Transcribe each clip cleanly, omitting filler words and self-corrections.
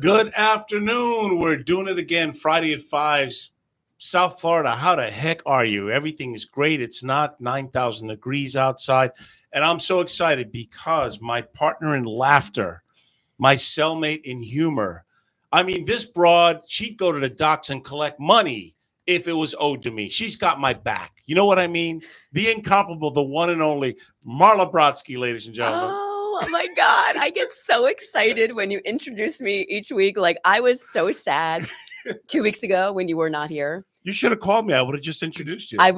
Good afternoon. We're doing it again Friday at 5. South Florida, how the heck are you? Everything is great. It's not 9,000 degrees outside. And I'm so excited because my partner in laughter, my cellmate in humor, I mean, this broad, she'd go to the docks and collect money if it was owed to me. She's got my back. You know what I mean? The incomparable, the one and only Marla Brodsky, ladies and gentlemen. Oh my God. I get so excited when you introduce me each week. Like, I was so sad 2 weeks ago when you were not here. You should have called me. I would have just introduced you. I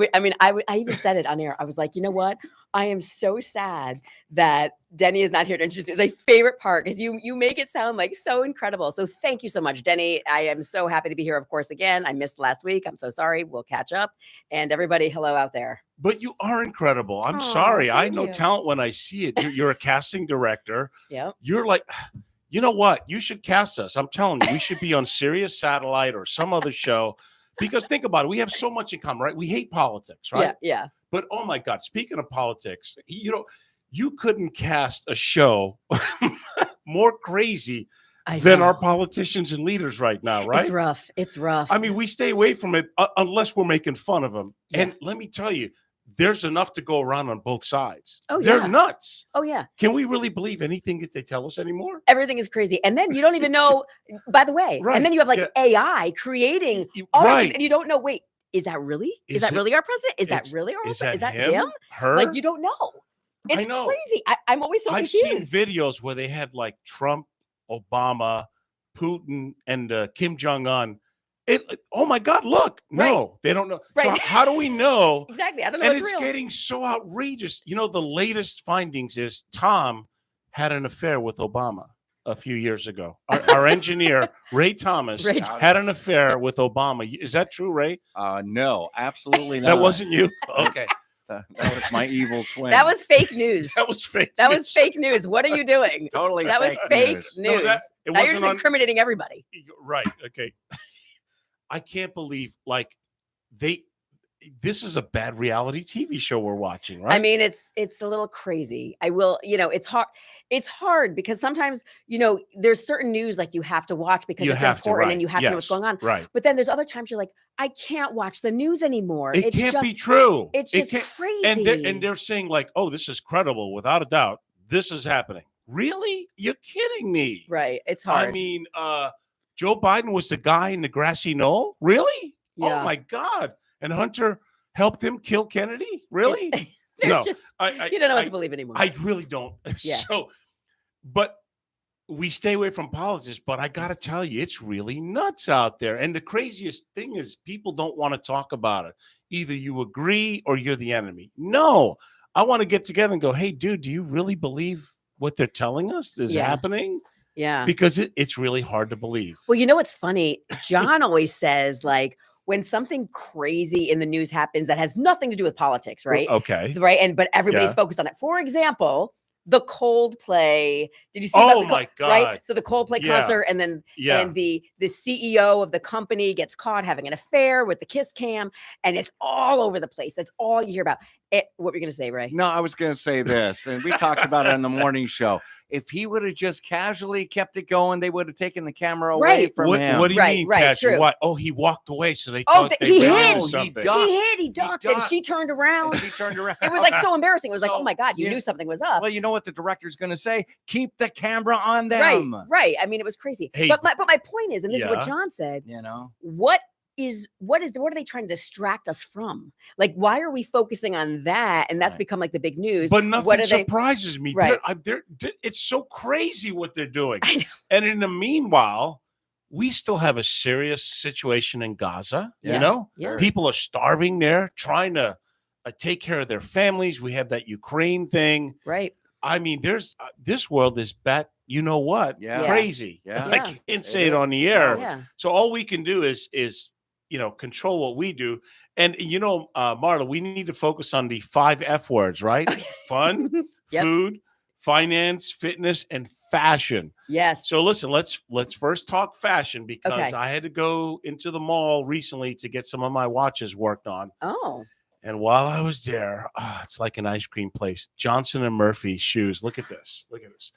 even said it on air. I was like, you know what? I am so sad that Denny is not here to introduce me. It's my favorite part because you make it sound like so incredible. So thank you so much, Denny. I am so happy to be here, of course, again. I missed last week. I'm so sorry. We'll catch up. And everybody, hello out there. But you are incredible. I'm sorry. I know you. talent when I see it. You're a casting director. Yeah. You're like, you know what? You should cast us. I'm telling you, we should be on Sirius Satellite or some other show. Because think about it. We have so much in common, right? We hate politics, right? Yeah. But oh my God, speaking of politics, you couldn't cast a show more crazy than our politicians and leaders right now, right? It's rough. I mean, we stay away from it unless we're making fun of them. Yeah. And let me tell you, there's enough to go around on both sides. Oh, yeah. They're nuts. Oh, yeah. Can we really believe anything that they tell us anymore? Everything is crazy. And then you don't even know, by the way, right. And then you have like AI creating all of these, and you don't know, wait, is that really? Is that really our president? Is that really our president? Is that him? Her? Like, you don't know. It's crazy. I'm always so confused. I've seen videos where they had like Trump, Obama, Putin, and Kim Jong-un. Oh my God, look. No, they don't know. Right. So how do we know? Exactly. I don't know. And it's getting so outrageous. You know, the latest findings is Tom had an affair with Obama a few years ago. Our engineer, Ray Thomas, had an affair with Obama. Is that true, Ray? No, absolutely not. That wasn't you? Okay. That was my evil twin. That was fake news. That was fake news. What are you doing? Totally That was fake news. No, now you're just incriminating everybody. Right. Okay. I can't believe this is a bad reality TV show we're watching, right? I mean, it's a little crazy. It's hard because sometimes, there's certain news like you have to watch because it's important and you have to know what's going on. Right. But then there's other times you're like, I can't watch the news anymore. It can't be true. It's just crazy. And they're saying like, oh, this is credible. Without a doubt, this is happening. Really? You're kidding me. Right. It's hard. I mean, Joe Biden was the guy in the grassy knoll? Really? Yeah. Oh, my God. And Hunter helped him kill Kennedy? Really? You don't know what to believe anymore. I really don't. Yeah. But we stay away from politics. But I got to tell you, it's really nuts out there. And the craziest thing is people don't want to talk about it. Either you agree or you're the enemy. No. I want to get together and go, hey, dude, do you really believe what they're telling us is happening? Yeah. Because it's really hard to believe. Well, you know what's funny? John always says, like, when something crazy in the news happens that has nothing to do with politics, right? Okay. Right. But everybody's focused on it. For example, the Coldplay. Did you see about my God. Right? So the Coldplay concert, and then and the CEO of the company gets caught having an affair with the kiss cam, and it's all over the place. That's all you hear about. What were you going to say, Ray? No, I was going to say this, and we talked about it on the morning show. If he would have just casually kept it going, they would have taken the camera away from him. What do you mean, casually? What? Oh, he walked away, so they thought he hid. Something. He ducked, and she turned around. It was like so embarrassing. It was like, oh my God, you knew something was up. Well, you know what the director's going to say? Keep the camera on them. Right. I mean, it was crazy. Hey, but my point is, and this is what John said. What are they trying to distract us from? Like, why are we focusing on that? And that's become like the big news. But nothing surprises me. Right. It's so crazy what they're doing. And in the meanwhile, we still have a serious situation in Gaza. Yeah. People are starving there, trying to take care of their families. We have that Ukraine thing. Right. I mean, there's this world is crazy. Yeah. I can't say it on the air. Yeah. So all we can do is control what we do. And, Marla, we need to focus on the 5 F words, right? Fun, food, finance, fitness, and fashion. Yes. So listen, let's first talk fashion because I had to go into the mall recently to get some of my watches worked on. Oh. And while I was there, it's like an ice cream place. Johnson & Murphy shoes. Look at this.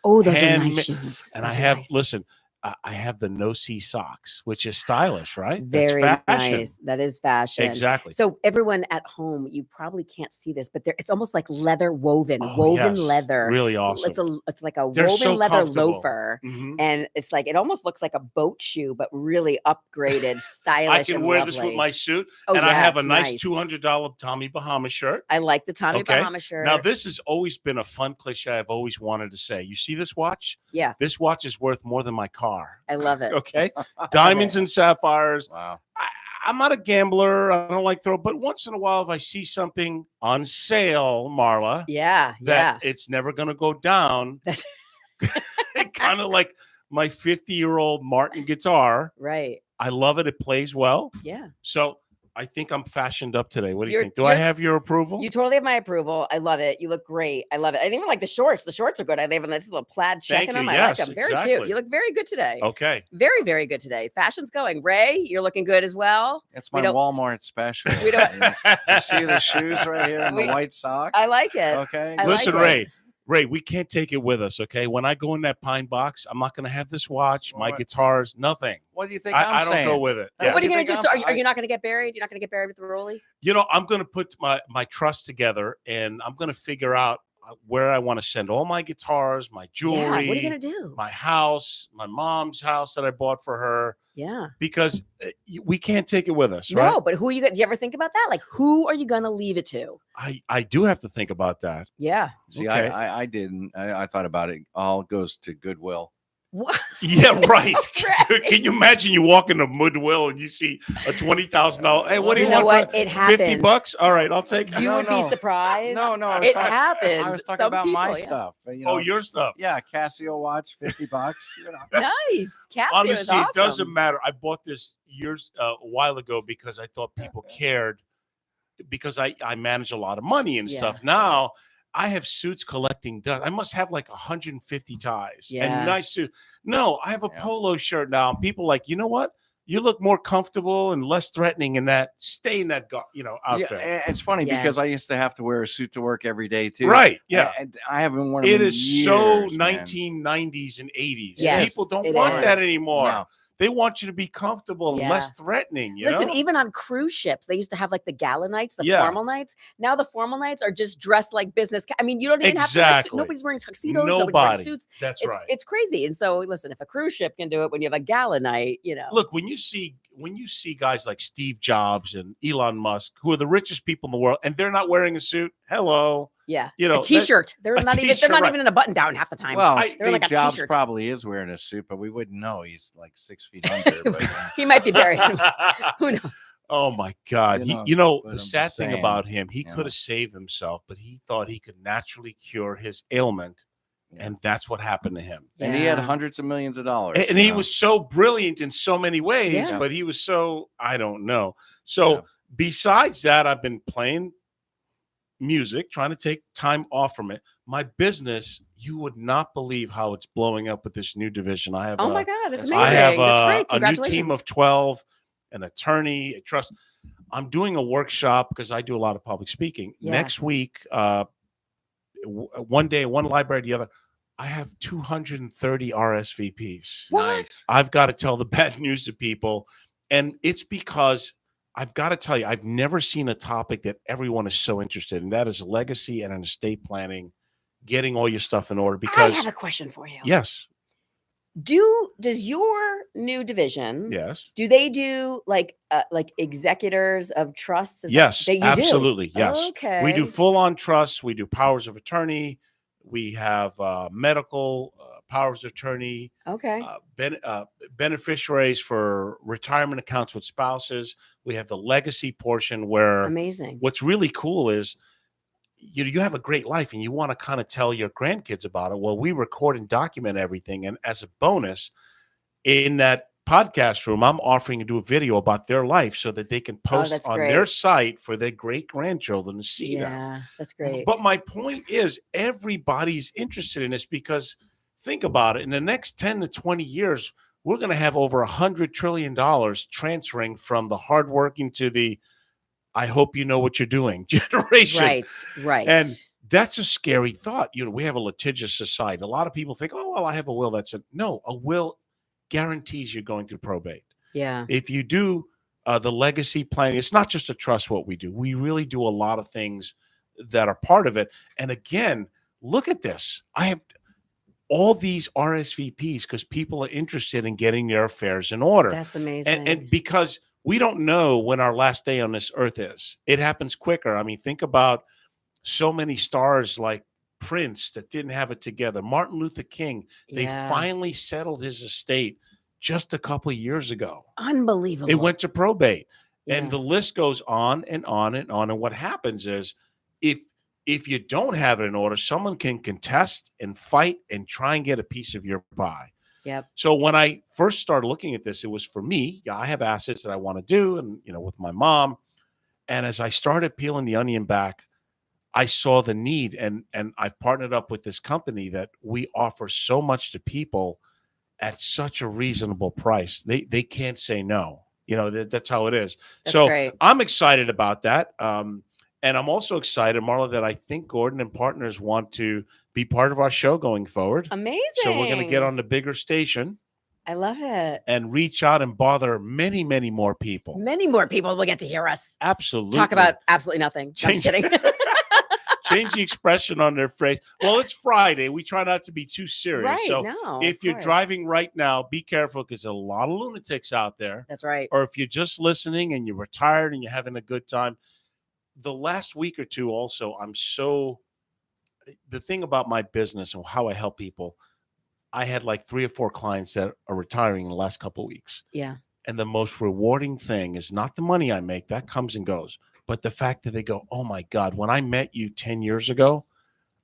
Oh, those are nice shoes. And listen, I have the no-see socks, which is stylish, right? Very That's fashion. nice. That is fashion. Exactly. So everyone at home, you probably can't see this, but it's almost like leather woven, Oh, woven yes. leather. Really awesome. It's like a They're woven so leather comfortable. loafer, Mhm. and it's like it almost looks like a boat shoe, but really upgraded, stylish. I can and wear lovely. this with my suit, Oh, and I yeah, have a it's nice $200 Tommy Bahama shirt. I like the Tommy Okay. Bahama shirt. Now, this has always been a fun cliche I've always wanted to say. You see this watch? Yeah, This watch is worth more than my car. I love it. Okay. Diamonds and sapphires. Wow. I'm not a gambler. I don't like throw, but once in a while, if I see something on sale, Marla, Yeah, that it's never going to go down, kind of like my 50-year-old Martin guitar. right. I love it. It plays well. Yeah. So I think I'm fashioned up today. What do you You're- think? Do I have your approval? You totally have my approval. I love it. You look great. I love it. I even like the shorts. The shorts are good. I have a nice little plaid check Thank in you. them. I like Yes, them. Very exactly. cute. You look very good today. Okay. Very, very good today. Fashion's going. Ray, you're looking good as well. It's We my don't- Walmart special. We don't- You see the shoes right here and the white socks? I like it. Okay. I Listen, like it. Ray, we can't take it with us, okay? When I go in that pine box, I'm not going to have this watch, my What? guitars, nothing. What do you think I I'm don't saying? go with it. What Yeah. What are you you going to think do? I'm So are you not going to get buried? You're not going to get buried with the Rolly? You know, I'm going to put my trust together, and I'm going to figure out where I want to send all my guitars, my jewelry, Yeah. What are you going to do? my house, my mom's house that I bought for her, Yeah. because we can't take it with us, No, right? but who are you going to, do you ever think about that? Like, who are you going to leave it to? I do have to think about that. Yeah. See, Okay. I didn't. I thought about it. All goes to Goodwill. What? Yeah, right. Right. Can you imagine you walk into Goodwill and you see a $20,000? Hey, what do you You know want? what? For It 50 happens. bucks? All right, I'll take it. You No, would be no. surprised. No, I was It talking- happens. I was talking Some about my people, yeah. stuff. You Oh, know, your stuff. yeah, Casio watch, $50. You know. Nice. Casio is Honestly, awesome. it doesn't matter. I bought this a while ago because I thought people cared, because I manage a lot of money and Yeah. stuff. Now I have suits collecting dust. I must have like 150 ties Yeah. and nice suit. No, I have a Yeah. polo shirt now. And people like, you know what? You look more comfortable and less threatening in that. Stay in that, outfit. Yeah, it's funny because I Yes. used to have to wear a suit to work every day too. Right? Yeah. And I haven't worn them It in is so years, man. 1990s and 80s. Yes, People don't it want that is. anymore. No. They want you to be comfortable and Yeah. less threatening. You Listen, know? even on cruise ships, they used to have like the gala nights, the Yeah. formal nights. Now the formal nights are just dressed like business. I mean, you don't even have to wear a suit. Exactly. Nobody's wearing tuxedos. Nobody's wearing Nobody. suits. That's It's right. it's crazy. And so, listen, if a cruise ship can do it when you have a gala night, you know. Look, when you see guys like Steve Jobs and Elon Musk, who are the richest people in the world, and they're not wearing a suit, hello, Yeah, you know, a t-shirt. They're a not even. They're t-shirt, not right. even in a button down half the time. Well, I- they're Steve like a Jobs t-shirt. probably is wearing a suit, but we wouldn't know. He's like 6 feet under. But, He might be buried. Who knows? Oh my God! You know, You know but the I'm sad just thing saying, about him, he you could know. have saved himself, but he thought he could naturally cure his ailment, Yeah. and that's what happened to him. and he had Yeah. hundreds of millions of dollars. And you he know. was so brilliant in so many ways, Yeah. but he was so, I don't know. So Yeah. besides that, I've been playing music, trying to take time off from it. My business, you would not believe how it's blowing up with this new division. I have Oh my God, that's That's amazing. I have that's great. a new Congratulations. team of 12, an attorney, a trust. I'm doing a workshop because I do a lot of public speaking. Yeah. Next week, one day, one library, the other, I have 230 RSVPs. What? Nice. I've got to tell the bad news to people. And it's because I've got to tell you, I've never seen a topic that everyone is so interested in. That is legacy and estate planning, getting all your stuff in order. I Because, have a question for you. yes, Does your new division? yes, Do they do like executors of trusts? Is that- yes, that you do? absolutely. Yes. Okay. We do full on trusts. We do powers of attorney. We have medical powers of attorney, Okay. beneficiaries for retirement accounts with spouses. We have the legacy portion where Amazing. what's really cool is you have a great life and you want to kind of tell your grandkids about it. Well, we record and document everything. And as a bonus, in that podcast room, I'm offering to do a video about their life so that they can post that's on great. their site for their great grandchildren to see that. Yeah, that's great. But my point is, everybody's interested in this because think about it. In the next 10 to 20 years, we're going to have over $100 trillion transferring from the hardworking to the I hope you know what you're doing generation. Right. And that's a scary thought. We have a litigious society. A lot of people think, oh, well, I have a will. That's it. No, a will guarantees you're going through probate. Yeah. If you do the legacy planning, it's not just a trust what we do. We really do a lot of things that are part of it. And again, look at this. I have all these RSVPs because people are interested in getting their affairs in order. That's amazing. And because we don't know when our last day on this earth is. It happens quicker. I mean, think about so many stars like Prince that didn't have it together. Martin Luther King, they finally settled his estate just a couple of years ago. Unbelievable. It went to probate. And the list goes on and on and on. And what happens is if you don't have it in order, someone can contest and fight and try and get a piece of your pie. Yep. So when I first started looking at this, it was for me. Yeah, I have assets that I want to do, and with my mom. And as I started peeling the onion back, I saw the need, and I've partnered up with this company that we offer so much to people at such a reasonable price. They can't say no. That's how it is. That's so great. I'm excited about that. And I'm also excited, Marla, that I think Gordon and partners want to be part of our show going forward. Amazing. So we're going to get on the bigger station. I love it. And reach out and bother many, many more people. Many more people will get to hear us. Absolutely. Talk about absolutely nothing. I'm just kidding. Change the expression on their face. Well, it's Friday. We try not to be too serious. Right, so no, if of you're course. driving right now, be careful because there's a lot of lunatics out there. That's right. Or if you're just listening and you're retired and you're having a good time. The last week or two also, the thing about my business and how I help people, I had like 3 or 4 clients that are retiring in the last couple of weeks. Yeah. And the most rewarding thing is not the money I make, that comes and goes, but the fact that they go, oh my God, when I met you 10 years ago,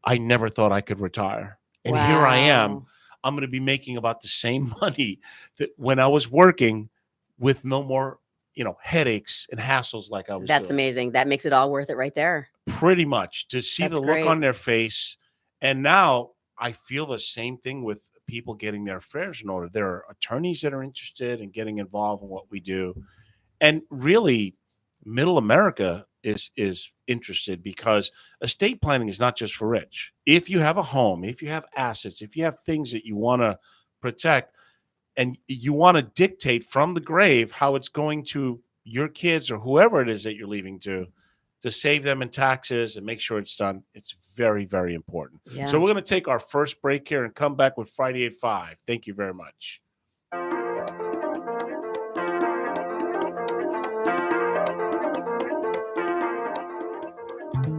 I never thought I could retire. And here I am. I'm going to be making about the same money that when I was working with no more, headaches and hassles like I was That's doing. amazing. That makes it all worth it right there. Pretty much to see That's the great. look on their face. And now I feel the same thing with people getting their affairs in order. There are attorneys that are interested in getting involved in what we do. And really, middle America is interested because estate planning is not just for rich. If you have a home, if you have assets, if you have things that you want to protect, and you want to dictate from the grave how it's going to your kids or whoever it is that you're leaving to save them in taxes and make sure it's done. It's very, very important. Yeah. So we're going to take our first break here and come back with Friday at 5. Thank you very much.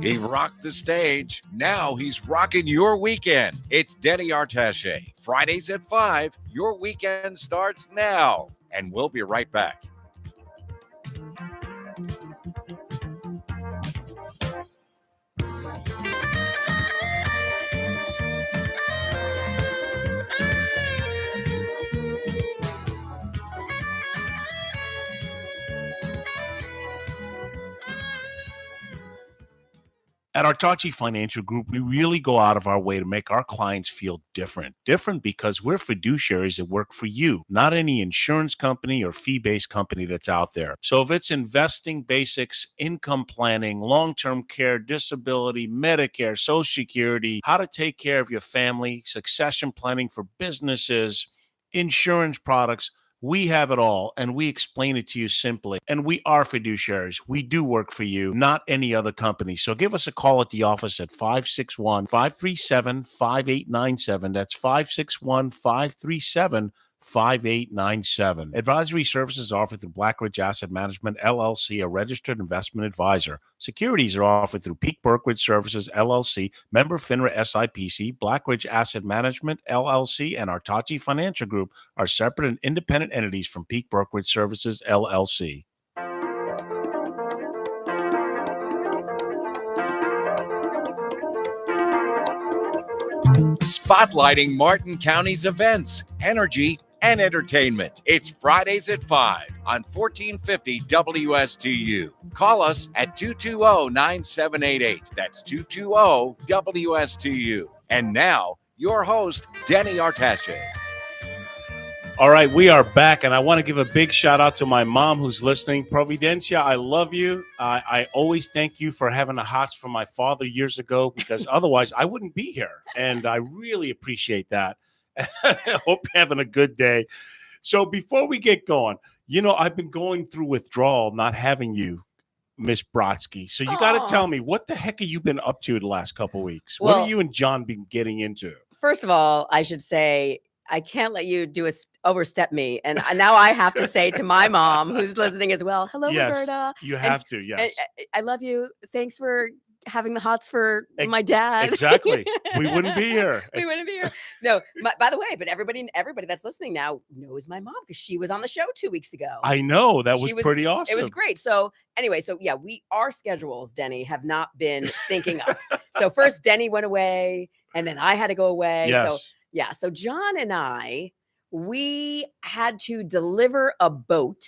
He rocked the stage. Now he's rocking your weekend. It's Denny Artache. Fridays at 5. Your weekend starts now. And we'll be right back. At Artachi Financial Group, we really go out of our way to make our clients feel different. Different because we're fiduciaries that work for you, not any insurance company or fee-based company that's out there. So if it's investing basics, income planning, long-term care, disability, Medicare, Social Security, how to take care of your family, succession planning for businesses, insurance products, we have it all, and we explain it to you simply. And we are fiduciaries. We do work for you, not any other company. So give us a call at the office at 561-537-5897. That's 561-537-5897. Advisory services offered through Blackridge Asset Management, LLC, a registered investment advisor. Securities are offered through Peak Brokerage Services, LLC, member FINRA SIPC, Blackridge Asset Management, LLC, and Artachi Financial Group are separate and independent entities from Peak Brokerage Services, LLC. Spotlighting Martin County's events, energy, and entertainment. It's Fridays at 5 on 1450 WSTU. Call us at 220-9788. That's 220-WSTU. And now, your host, Denny Artache. All right, we are back, and I want to give a big shout out to my mom who's listening. Providencia, I love you. I always thank you for having the hots from my father years ago, because otherwise I wouldn't be here, and I really appreciate that. I hope you're having a good day. So before we get going, I've been going through withdrawal, not having you, Miss Brodsky. So you got to Aw. tell me, what the heck have you been up to the last couple of weeks? What Well- have you and John been getting into? First of all, I should say I can't let you overstep me, and now I have to say to my mom, who's listening as well, hello, Yes, Roberta. You have to, yes. I love you. Thanks for having the hots for Ex- my dad. Exactly. We wouldn't be here. We wouldn't be here. No, by the way, but everybody that's listening now knows my mom because she was on the show 2 weeks ago. I know. That She was pretty awesome. It was great. So anyway, yeah, our schedules, Denny, have not been syncing up. So first Denny went away, and then I had to go away. Yes. So yeah, so John and I, we had to deliver a boat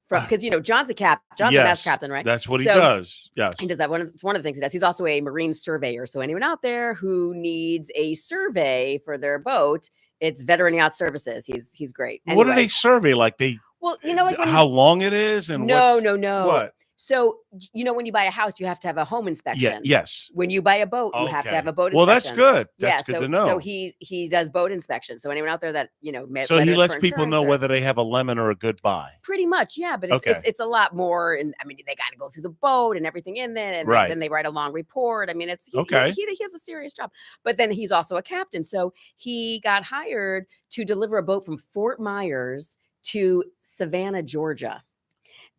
from, because John's a master captain, right? That's what he So does. Yes. He does that. It's one of the things he does. He's also a marine surveyor. So anyone out there who needs a survey for their boat, it's Veteran Yacht Services. He's great. What do Anyway, they survey? Like well, like when how long it is and no. What? So when you buy a house, you have to have a home inspection. Yeah. Yes. When you buy a boat, you have to Okay. have a boat Well, inspection. that's good. Yeah, That's good to know. So he does boat inspection. So anyone out there that So he whether it's lets for people know insurance or- whether they have a lemon or a good buy. Pretty much, yeah, but Okay. it's a lot more, and I mean they got to go through the boat and everything in there, and Right. then they write a long report. I mean, he has a serious job, but then he's also a captain, so he got hired to deliver a boat from Fort Myers to Savannah, Georgia,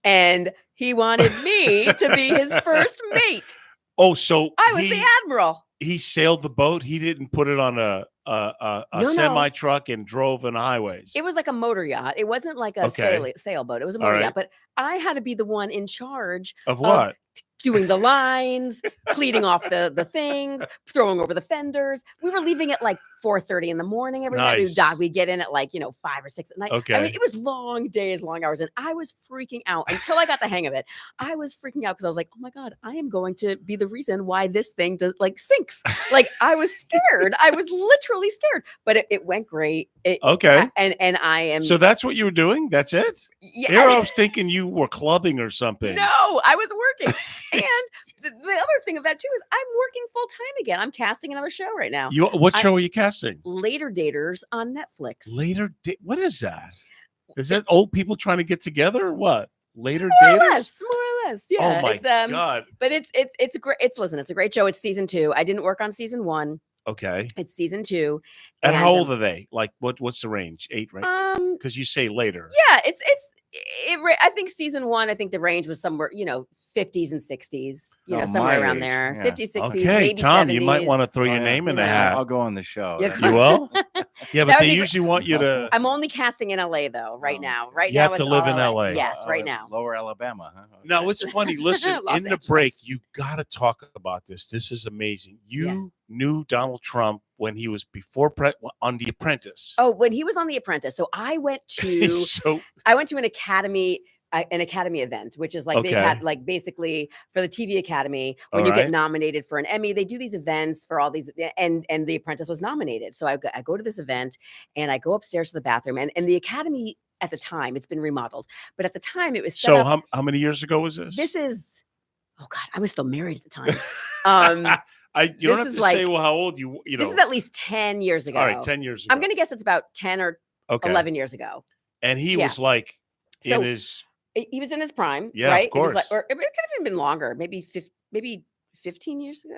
and he wanted me to be his first mate. Oh, so I was the admiral. He sailed the boat. He didn't put it on a No. semi truck and drove on highways. It was like a motor yacht. It wasn't like a Okay. sailboat. It was a All motor right. yacht, but I had to be the one in charge Of what? doing the lines, cleaning off the things, throwing over the fenders. We were leaving at like 4:30 in the morning every night. Nice. We'd get in at like 5 or 6 at night. I Okay. mean, it was long days, long hours, and I was freaking out until I got the hang of it. I was freaking out because I was like, oh my God, I am going to be the reason why this thing sinks. Like I was scared. I was literally scared, but it went great. Okay. And I am. So that's what you were doing? That's it? Yeah. Here I was thinking you were clubbing or something. No, I was working. And the other thing of that too is I'm working full time again. I'm casting another show right now. What show are you casting? Later Daters on Netflix. What is that? Is that old people trying to get together or what? Later More or daters? less. Yeah. Oh my it's, God. But it's a great. It's a great show. It's season 2. I didn't work on season 1. Okay. It's season 2. And how old are they? Like what's the range? 8, right? Um. Because you say later. Yeah. I think season 1. I think the range was somewhere 50s and 60s. Somewhere my around age, there. yeah. 50s, 60s. Okay, maybe Tom, 70s. you might want to throw your yeah. name in the You know. hat. I'll go on the show. Yeah. That's You will? Yeah, That but would they be usually want you to. I'm only casting in LA though. Right Oh. now. Right You now. have to it's live all in LA. Yes. Right now. Lower Alabama, huh? No, it's funny. Listen, Los in the Angeles. break, you got to talk about this. This is amazing. You knew Donald Trump when he was on The Apprentice. Oh, when he was on The Apprentice. So I went to So an academy event, which is like Okay. they had like basically for the TV Academy, when All you right. get nominated for an Emmy, they do these events for all these, and The Apprentice was nominated. So I go to this event and I go upstairs to the bathroom, and the Academy at the time, it's been remodeled, but at the time it was set so up. how many years ago was this? This is, oh God, I was still married at the time. You don't have this to is say how old you know. This is at least 10 years ago. All right, 10 years ago. I'm going to guess it's about 10 or okay. 11 years ago. And he Yeah. was like So- in his. He was in his prime, Yeah, of right? It was course. or it could have even been longer, maybe 15 years ago,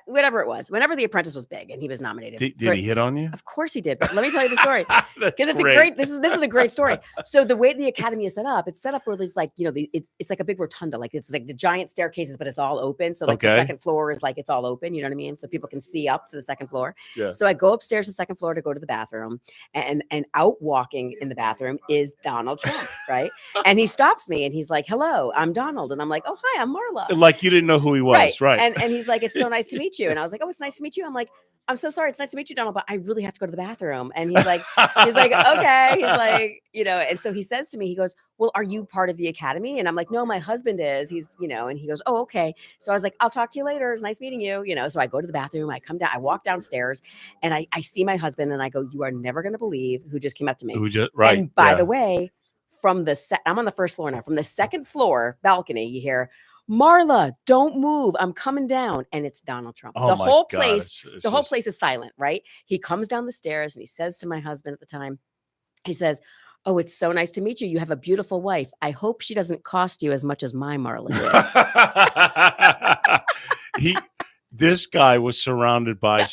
whatever it was. Whenever The Apprentice was big and he was nominated. Did for- he hit on you? Of course he did. But let me tell you the story. That's Because it's great. a great. This is a great story. So the way the Academy is set up, it's set up where there's like it's like a big rotunda, like it's like the giant staircases, but it's all open. So like the Okay. second floor is like it's all open. You know what I mean? So people can see up to the second floor. Yeah. So I go upstairs to the second floor to go to the bathroom, and out walking in the bathroom is Donald Trump, right? And he stops me and he's like, "Hello, I'm Donald," and I'm like, "Oh, hi, I'm Marla." Like you didn't know who he was, right? And he's like, "It's so nice to meet you." And I was like, "Oh, it's nice to meet you." I'm like, "I'm so sorry. It's nice to meet you, Donald, but I really have to go to the bathroom." And he's like, "Okay." He's like, and so he says to me, he goes, "Well, are you part of the Academy?" And I'm like, "No, my husband is." He's, and he goes, "Oh, okay." So I was like, "I'll talk to you later. It's nice meeting you." So I go to the bathroom, I come down, I walk downstairs, and I see my husband, and I go, "You are never going to believe who just came up to me." Who just right? And by yeah. the way, I'm on the first floor now. From the second floor balcony, you hear, "Marla, don't move. I'm coming down." And it's Donald Trump. Oh The my whole God, place, it's the whole just- place is silent, right? He comes down the stairs and he says to my husband at the time, he says, Oh, it's so nice to meet you. You have a beautiful wife. I hope she doesn't cost you as much as my Marla did. This guy was surrounded by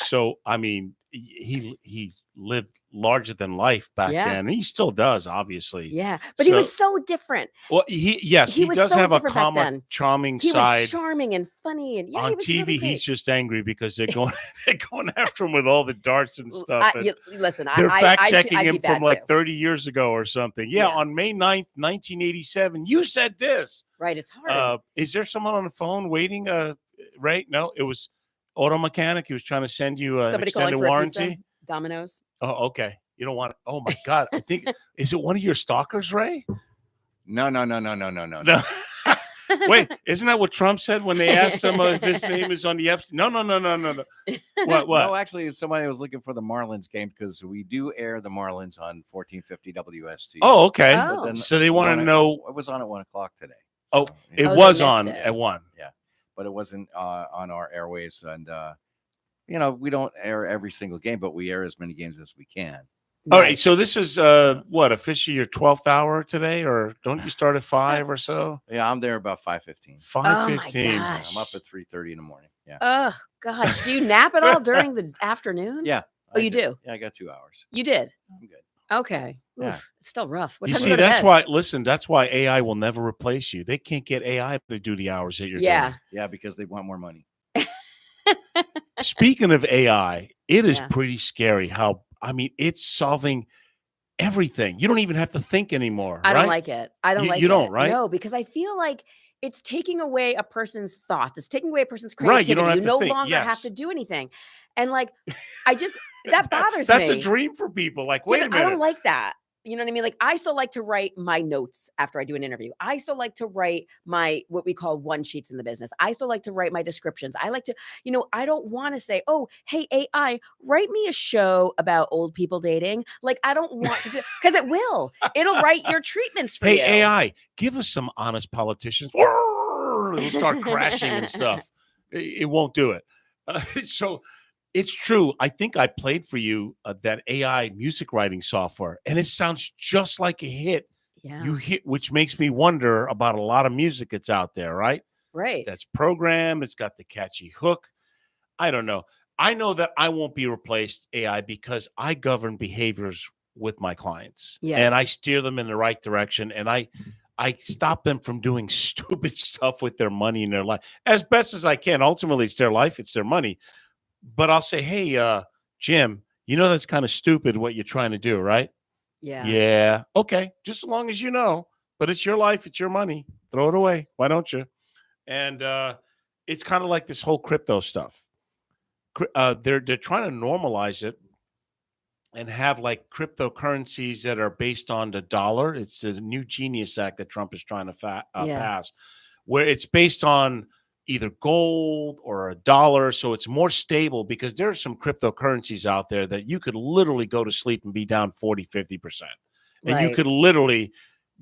he lived larger than life back Yeah. then. He still does, obviously. Yeah, but he So, was so different. well, he was does so have a different back then. charming He side. was charming and funny, and On he was TV, really great. he's just angry because they're going after him with all the darts and stuff. And Listen, they're fact I'd checking be him from bad like too. 30 years ago or something. Yeah, Yeah. on May 9th, 1987, you said this. Right, it's hard. Is there someone on the phone waiting? Right? No, it was auto mechanic. He was trying to send you an Somebody calling extended for warranty. a pizza? Domino's. Oh, okay. You don't want. Oh my God! I think is it one of your stalkers, Ray? No. No. Wait, isn't that what Trump said when they asked him if his name is on the Epstein? No. What? No, actually, somebody was looking for the Marlins game because we do air the Marlins on 1450 WST. Oh, okay. Oh. Then So they want to know. It was on at 1:00 today. Oh, So, it Oh, they was missed on it. at 1. yeah, but it wasn't on our airwaves, and we don't air every single game, but we air as many games as we can. All right. So this is officially your 12th hour today, or don't you start at 5 or so? Yeah, I'm there about 5:15. 5:15. gosh. I'm up at 3:30 in the morning. Yeah. Oh gosh, do you nap at all during the afternoon? Yeah. Oh, you do? Yeah, I got 2 hours. You did. I'm good. Okay. Yeah. Oof, it's still rough. What You time see, do you go to that's bed? why. Listen, that's why AI will never replace you. They can't get AI to do the hours that you're Yeah. Yeah, because they want more money. doing. Speaking of AI, it is Yeah. pretty scary. It's solving everything. You don't even have to think anymore. I don't right? like it. I don't You- like it. you don't, right? No, because I feel like it's taking away a person's thoughts. It's taking away a person's Right, creativity. you don't have to no think, longer have yes. to do anything. And like, that bothers That's me. a dream for people. Like, Yeah, wait a but I minute. don't like that. You know what I mean? Like, I still like to write my notes after I do an interview. I still like to write what we call one sheets in the business. I still like to write my descriptions. I like to, I don't want to say, oh, hey, AI, write me a show about old people dating. Like, I don't want to do because it will. It'll write your treatments for you. Hey, AI, give us some honest politicians. It'll start crashing and stuff. It won't do it. So it's true. I think I played for you that AI music writing software, and it sounds just like a hit. Yeah. You hit, which makes me wonder about a lot of music that's out there, right? Right. That's programmed. It's got the catchy hook. I don't know. I know that I won't be replaced AI because I govern behaviors with my clients, Yeah. and I steer them in the right direction, and I stop them from doing stupid stuff with their money in their life as best as I can. Ultimately, it's their life, it's their money. But I'll say, hey, Jim, that's kind of stupid what you're trying to do, right? Yeah. Yeah. Okay. Just as long as you know. But it's your life. It's your money. Throw it away. Why don't you? And it's kind of like this whole crypto stuff. They're trying to normalize it and have like cryptocurrencies that are based on the dollar. It's a new Genius Act that Trump is trying to pass, where it's based on either gold or a dollar. So it's more stable because there are some cryptocurrencies out there that you could literally go to sleep and be down 40, 50%. And you could literally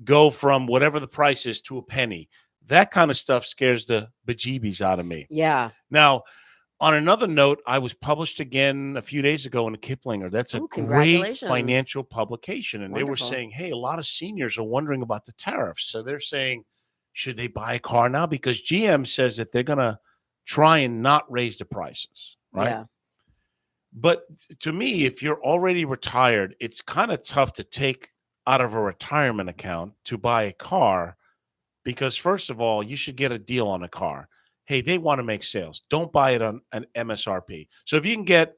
go from whatever the price is to a penny. That kind of stuff scares the bejeebies out of me. Yeah. Now, on another note, I was published again a few days ago in the Kiplinger. That's a great congratulations. financial publication. And they were Wonderful. saying, hey, a lot of seniors are wondering about the tariffs. So they're saying, should they buy a car now? Because GM says that they're going to try and not raise the prices, right? Yeah. But to me, if you're already retired, it's kind of tough to take out of a retirement account to buy a car because, first of all, you should get a deal on a car. Hey, they want to make sales. Don't buy it on an MSRP. So if you can get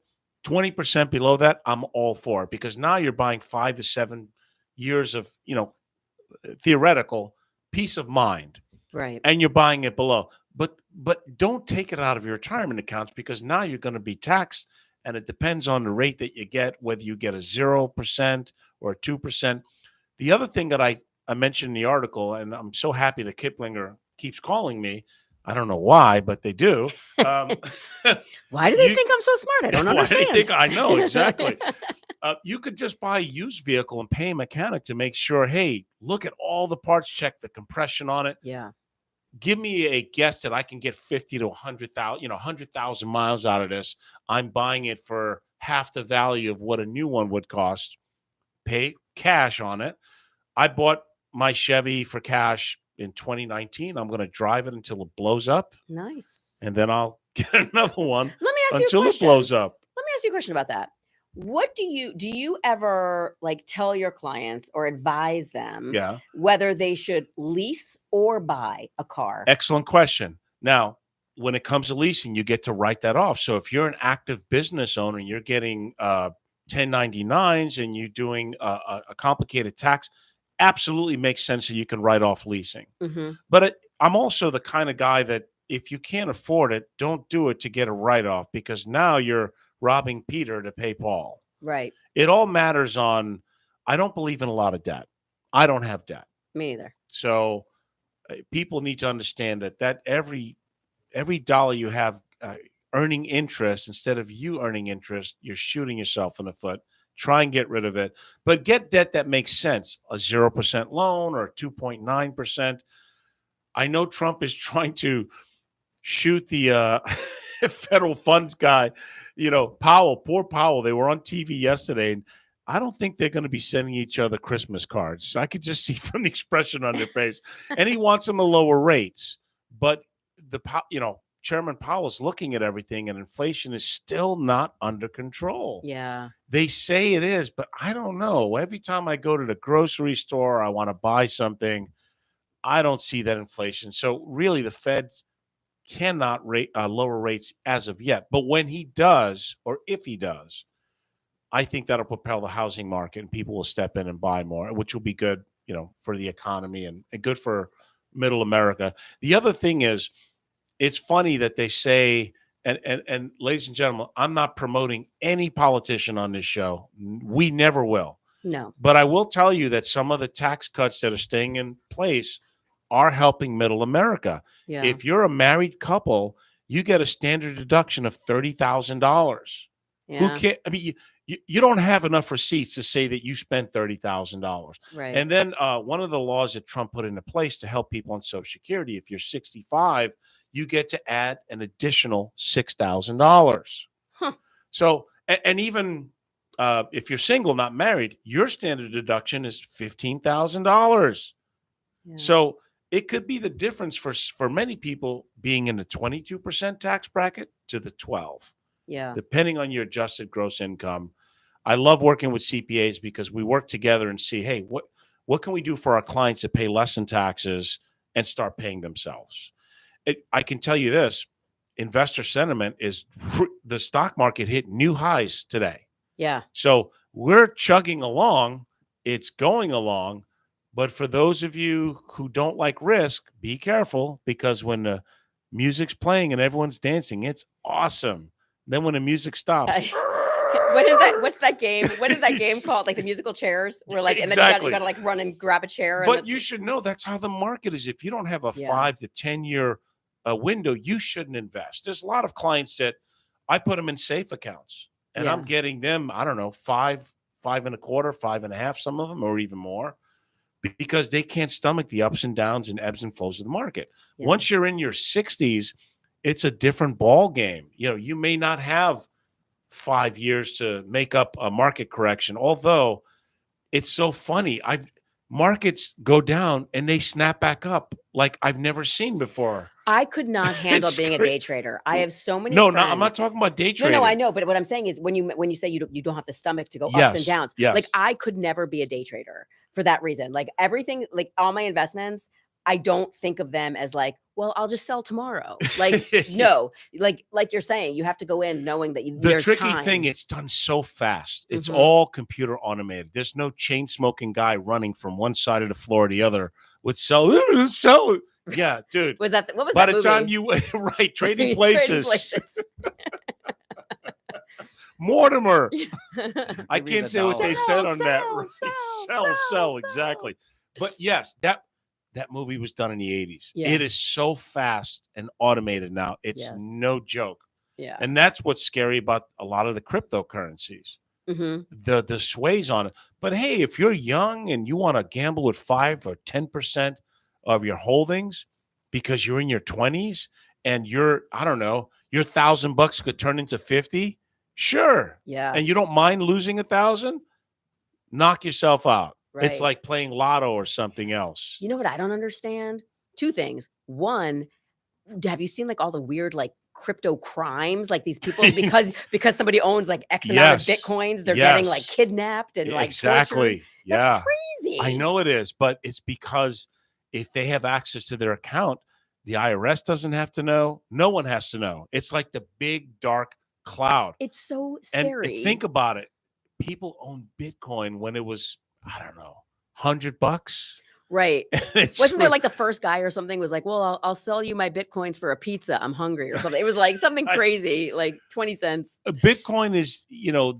20% below that, I'm all for it because now you're buying 5 to 7 years of, theoretical peace of mind. Right. And you're buying it below. But don't take it out of your retirement accounts because now you're going to be taxed and it depends on the rate that you get, whether you get a 0% or a 2%. The other thing that I mentioned in the article, and I'm so happy that Kiplinger keeps calling me. I don't know why, but they do. Why do they think I'm so smart? I don't understand. Why do they think I know exactly? You could just buy a used vehicle and pay a mechanic to make sure, hey, look at all the parts, check the compression on it. Yeah. Give me a guess that I can get 50 to 100,000, 100,000 miles out of this. I'm buying it for half the value of what a new one would cost. Pay cash on it. I bought my Chevy for cash in 2019. I'm going to drive it until it blows up, Nice. and then I'll get another one Let me ask you a until it question. blows up. Let me ask you a question about that. What do you ever like tell your clients or advise them Yeah. whether they should lease or buy a car? Excellent question. Now, when it comes to leasing, you get to write that off. So if you're an active business owner, you're getting 1099s and you're doing a complicated tax, absolutely makes sense that you can write off leasing. Mm-hmm. But I'm also the kind of guy that if you can't afford it, don't do it to get a write-off, because now you're robbing Peter to pay Paul. Right. It all matters on, I don't believe in a lot of debt. I don't have debt. Me either. So people need to understand that every dollar you have earning interest, instead of you earning interest, you're shooting yourself in the foot. Try and get rid of it, but get debt that makes sense. A 0% loan or 2.9%. I know Trump is trying to shoot the federal funds guy, Powell, poor Powell. They were on TV yesterday, and I don't think they're going to be sending each other Christmas cards. I could just see from the expression on their face. And he wants them to lower rates. But Chairman Powell is looking at everything, and inflation is still not under control. Yeah. They say it is, but I don't know. Every time I go to the grocery store, I want to buy something, I don't see that inflation. So really, the Fed cannot lower rates as of yet. But when he does, or if he does, I think that'll propel the housing market, and people will step in and buy more, which will be good, for the economy and good for middle America. The other thing is, it's funny that they say, and ladies and gentlemen, I'm not promoting any politician on this show. We never will. No. But I will tell you that some of the tax cuts that are staying in place are helping middle America. Yeah. If you're a married couple, you get a standard deduction of $30,000. Yeah. Who can't? I mean, you don't have enough receipts to say that you spent $30,000. Right. And then one of the laws that Trump put into place to help people on Social Security, if you're 65, you get to add an additional $6,000. Huh. So, and even if you're single, not married, your standard deduction is $15,000. Yeah. So it could be the difference for many people being in the 22% tax bracket to the 12, Yeah. depending on your adjusted gross income. I love working with CPAs because we work together and see, hey, what can we do for our clients that pay less in taxes and start paying themselves? I can tell you this, investor sentiment is, the stock market hit new highs today. Yeah. So we're chugging along. It's going along. But for those of you who don't like risk, be careful, because when the music's playing and everyone's dancing, it's awesome. Then when the music stops. What is that? What's that game? What is that game called? Like the musical chairs? Where like, and then Exactly. you got to like run and grab a chair. But you should know that's how the market is. If you don't have a 5 to 10 year window, you shouldn't invest. There's a lot of clients that I put them in safe accounts, and I'm getting them, I don't know, 5.25, 5.5, some of them, or even more, because they can't stomach the ups and downs and ebbs and flows of the market. Yeah. Once you're in your 60s, it's a different ball game. You may not have 5 years to make up a market correction, although it's so funny. Markets go down and they snap back up like I've never seen before. I could not handle being a day trader. I have so many No, friends. I'm not talking about day trading. No, I know. But what I'm saying is when you say you don't have the stomach to go ups and downs, like I could never be a day trader for that reason. Like everything, like all my investments, I don't think of them as like, well, I'll just sell tomorrow. Like, no, like you're saying, you have to go in knowing that there's tricky time. thing, it's done so fast. It's all computer automated. There's no chain smoking guy running from one side of the floor to the other with sell. Yeah, dude. What was that By movie? the time you right, Trading Places. Mortimer. I can't say what they said on that. Sell, exactly. But yes, that movie was done in the 80s. Yeah. It is so fast and automated now. It's no joke. Yeah. And that's what's scary about a lot of the cryptocurrencies. The sways on it. But hey, if you're young and you want to gamble with 5 or 10% of your holdings because you're in your 20s and your $1,000 could turn into 50, sure. Yeah. And you don't mind losing 1,000, knock yourself out. Right. It's like playing lotto or something else. You know what I don't understand? Two things. One, have you seen like all the weird like crypto crimes? Like these people because somebody owns like X amount of Yes. bitcoins, they're getting like Yes. kidnapped and like tortured. Exactly. Yeah. That's crazy. I know it is, but it's because if they have access to their account, the IRS doesn't have to know. No one has to know. It's like the big dark cloud. It's so And scary. think about it. People owned Bitcoin when it was, I don't know, $100. Right. It's Wasn't there like the first guy or something was like, well, I'll sell you my bitcoins for a pizza. I'm hungry or something. It was like something crazy, like 20 cents. Bitcoin is,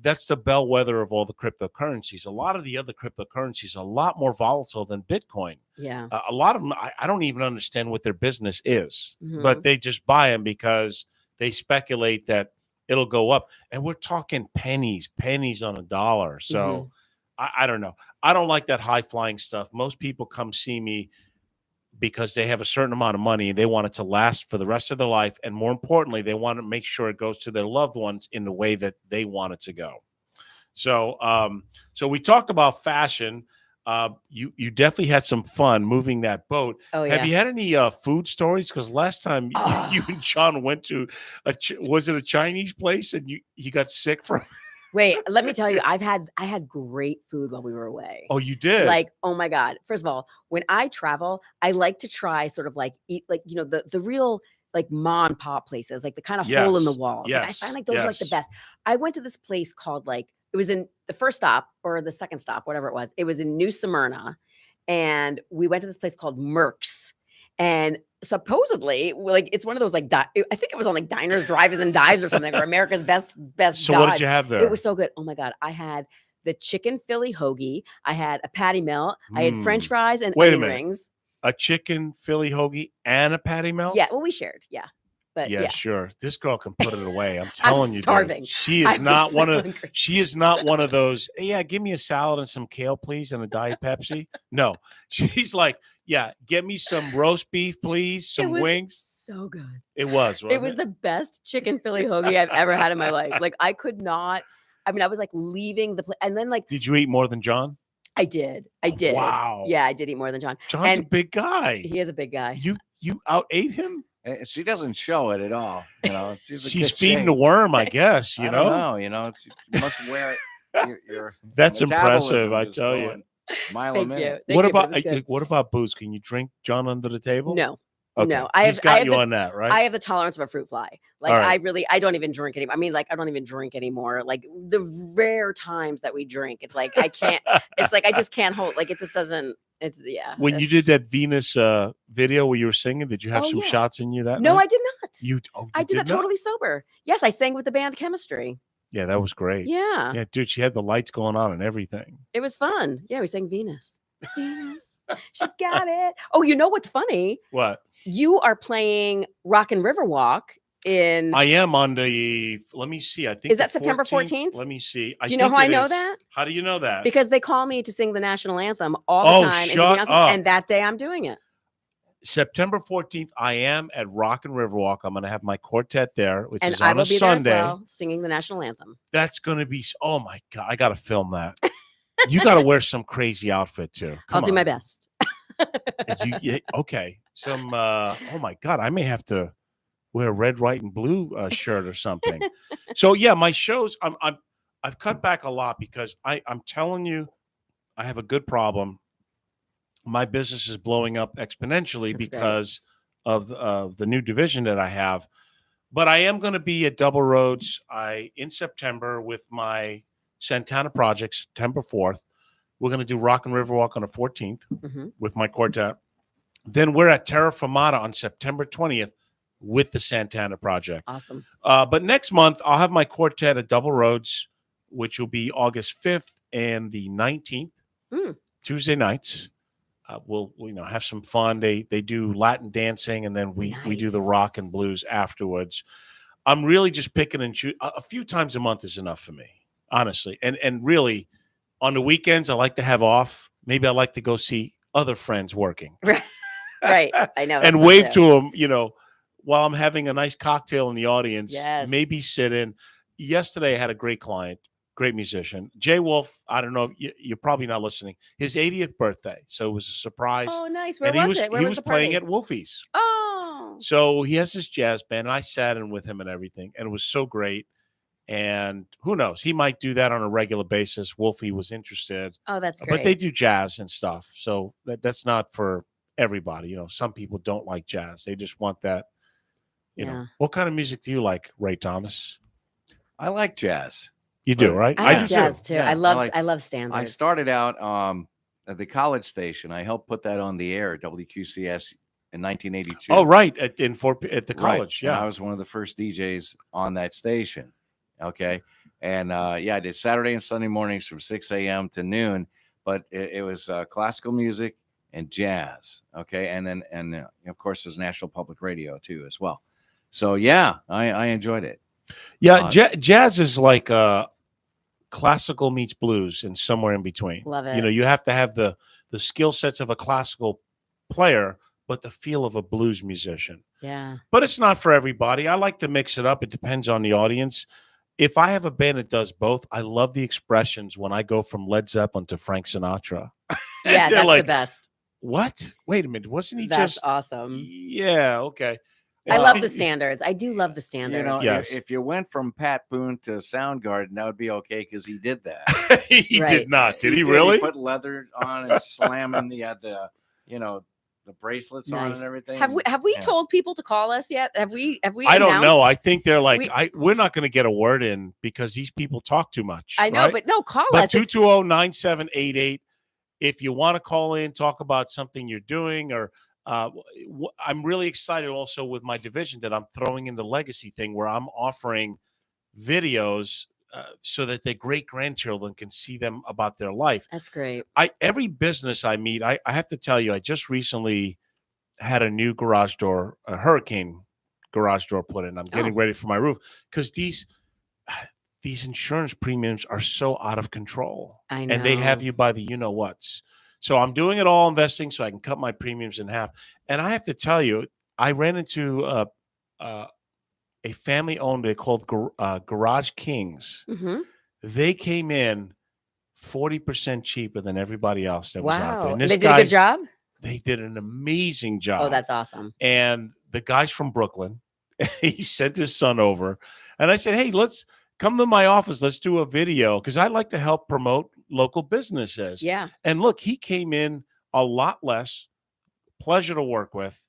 that's the bellwether of all the cryptocurrencies. A lot of the other cryptocurrencies are a lot more volatile than Bitcoin. Yeah. A lot of them, I don't even understand what their business is, Mhm. but they just buy them because they speculate that it'll go up. And we're talking pennies on a dollar. So I don't know. I don't like that high flying stuff. Most people come see me because they have a certain amount of money and they want it to last for the rest of their life. And more importantly, they want to make sure it goes to their loved ones in the way that they want it to go. So, so we talked about fashion. You definitely had some fun moving that boat. Oh, yeah. Have you had any food stories? Because last time you and John went to was it a Chinese place and you got sick from? Wait, let me tell you, I had great food while we were away. Oh, you did? Like, oh my God. First of all, when I travel, I like to try sort of like eat like, the real like mom and pop places, like the kind of hole in the walls. Like I find like those are like the best. I went to this place called like, it was in the first stop or the second stop, whatever it was. It was in New Smyrna. And we went to this place called Merck's. And supposedly, like it's one of those like I think it was on like Diners, Drive-ins, and Dives or something, or America's best. So what did you have there? It was so good. Oh my God, I had the chicken Philly hoagie. I had a patty melt. I had French fries and onion rings. A chicken Philly hoagie and a patty melt? Yeah, well, we shared. Yeah, but yeah, sure. This girl can put it away. I'm telling you, starving. Dude, she is not one of. She is not one of those. Hey, yeah, give me a salad and some kale, please, and a Diet Pepsi. No, she's like, yeah, get me some roast beef, please, some wings. So good. It was. It was the best chicken Philly hoagie I've ever had in my life. Like I could not. I mean, I was like leaving the place, and then like. Did you eat more than John? I did. I did. Wow. Yeah, I did eat more than John. John's a big guy. He is a big guy. You out ate him? She doesn't show it at all. She's feeding the worm, I guess. You know. You must wear it. That's impressive, I tell you. Mile a minute. What about booze? Can you drink John under the table? No. Okay. No, He's got you on that, right? I have the tolerance of a fruit fly. Like I don't even drink anymore. I mean, like I don't even drink anymore. Like the rare times that we drink, it's like I can't. It's like I just can't hold. Like it just doesn't. It's When you did that Venus video where you were singing, did you have some shots in you that night? No, I did not. You I did that totally sober. Yes, I sang with the band Chemistry. Yeah, that was great. Yeah. Yeah, dude, she had the lights going on and everything. It was fun. Yeah, we sang Venus. Venus, she's got it. Oh, you know what's funny? What? You are playing Rock and Riverwalk in. I am on the. Let me see. I think is that September 14th? Let me see. Do you know how I know that? How do you know that? Because they call me to sing the national anthem all the time. Shut up. And that day I'm doing it. September 14th, I am at Rock and Riverwalk. I'm going to have my quartet there, which is I on will a be Sunday. There as well, singing the national anthem. That's going to be. Oh my God! I got to film that. You got to wear some crazy outfit too. I'll do my best. Okay. Some. Oh my God! I may have to wear a red, white, and blue shirt or something. So yeah, my shows. I've cut back a lot because I'm telling you, I have a good problem. My business is blowing up exponentially because of the new division that I have. But I am going to be at Double Roads in September with my Santana project, September 4th. We're going to do Rock and Riverwalk on the 14th with my quartet. Then we're at Terra Firmata on September 20th with the Santana project. Awesome. But next month, I'll have my quartet at Double Roads, which will be August 5th and the 19th, Tuesday nights. We'll have some fun. They do Latin dancing, and then we do the rock and blues afterwards. I'm really just picking and choosing. A few times a month is enough for me, honestly. And really, on the weekends, I like to have off. Maybe I like to go see other friends working. Right. I know. And wave to them, while I'm having a nice cocktail in the audience. Yes. Maybe sit in. Yesterday, I had a great client. great musician. Jay Wolf, I don't know, you're probably not listening. His 80th birthday, so it was a surprise. Oh, nice. Where And was it? Where he was was the playing party? at Wolfie's. Oh, So he has this jazz band, and I sat in with him and everything, and it was so great. And who knows, he might do that on a regular basis. Wolfie was interested, oh, that's great. but they do jazz and stuff, so that's not for everybody. Some people don't like jazz; they just want that. What kind of music do you like, Ray Thomas? I like jazz. You do, right? I like do jazz too. Yeah, I love like- I love standards. I started out at the college station. I helped put that on the air, WQCS, in 1982. Oh, right, at the Right. college. And Yeah, I was one of the first DJs on that station. Okay. And I did Saturday and Sunday mornings from 6 a.m. to noon, but it was classical music and jazz. Okay. And then, of course, there's National Public Radio too, as well. So, yeah, I enjoyed it. yeah. Jazz is like classical meets blues, and somewhere in between. Love it. You have to have the skill sets of a classical player, but the feel of a blues musician. Yeah. But it's not for everybody. I like to mix it up. It depends on the audience. If I have a band that does both, I love the expressions when I go from Led Zeppelin to Frank Sinatra. Yeah, they're that's like, the best. What? Wait a minute. Wasn't he That's just awesome. Yeah, okay. I love the standards. I do love the standards. Yes. If you went from Pat Boone to Soundgarden, that would be okay because he did that. He Right. did not. Did he did. really? He put leather on and slamming. He had the bracelets on Nice. and everything. Have we Yeah. told people to call us yet? Have we I don't know. announced? I think they're like, We- we're not going to get a word in because these people talk too much. I know, right? but no, call But us. It's- 220-9788. If you want to call in, talk about something you're doing, or I'm really excited also with my division that I'm throwing in the legacy thing where I'm offering videos so that their great grandchildren can see them about their life. That's great. Every business I meet, I have to tell you, I just recently had a new garage door, a Hurricane garage door put in. I'm getting ready for my roof because these insurance premiums are so out of control. I know. And they have you by the you-know-whats. So I'm doing it all investing so I can cut my premiums in half. And I have to tell you, I ran into a family-owned, they're called Garage Kings. Mm-hmm. They came in 40% cheaper than everybody else that was out there. Wow. And They this did a good job. They did an amazing job. Oh, that's awesome. And the guy's from Brooklyn. He sent his son over. And I said, hey, let's come to my office. Let's do a video because I like to help promote local businesses. Yeah. And look, he came in a lot less. Pleasure to work with.